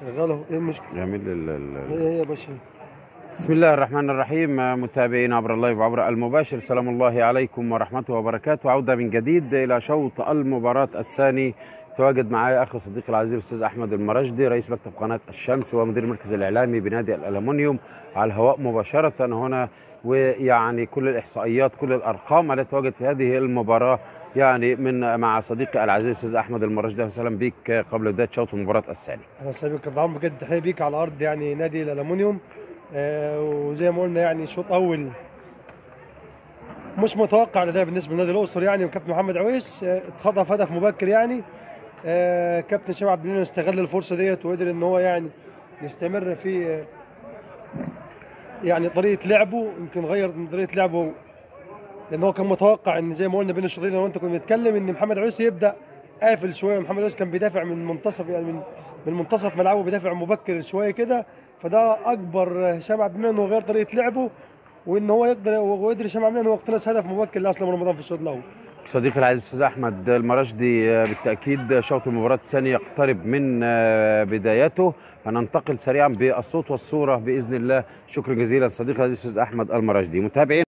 شغاله، ايه المشكله؟ يعمل ايه يا باشا؟ بسم الله الرحمن الرحيم. متابعين عبر اللايف وعبر المباشر، سلام الله عليكم ورحمته وبركاته. عودة من جديد إلى شوط المباراة الثاني. تواجد معي أخي صديقي العزيز الأستاذ أحمد المراجدي، رئيس مكتب قناة الشمس ومدير المركز الإعلامي بنادي الألمنيوم، على الهواء مباشرة هنا. ويعني كل الإحصائيات، كل الأرقام التي تواجد في هذه المباراة يعني من مع صديقي العزيز الأستاذ أحمد المراجدي. وسهلا بك قبل بداية شوط المباراة الثاني. اهلا وسهلا بك طبعا، بجد تحيه بيك على ارض يعني نادي الالومنيوم. وزي ما قلنا يعني شوط اول مش متوقع ده بالنسبه لنادي الاقصر يعني، وكابتن محمد عويس اتخطف هدف مبكر يعني. كابتن شباب عبد المنعم استغل الفرصه ديت وقدر ان هو يعني يستمر في يعني طريقه لعبه، يمكن غير من طريقه لعبه لان هو كان متوقع ان زي ما قلنا بين الشوطين لو انت كنت بنتكلم ان محمد عويس يبدا قافل شويه. محمد عويس كان بيدافع من منتصف يعني من منتصف ملعبه، بيدافع مبكر شويه كده، فده اكبر هشام عبد المنعم انه غير طريقه لعبه وان هو يقدر وقدر هشام عبد المنعم انه يقتنص هدف مبكر لاسلم رمضان في الشوط الاول. صديقي العزيز الاستاذ احمد المراجدي، بالتاكيد شوط المباراه الثاني يقترب من بدايته، فننتقل سريعا بالصوت والصوره باذن الله. شكرا جزيلا صديقي العزيز الاستاذ احمد المراجدي. متابعين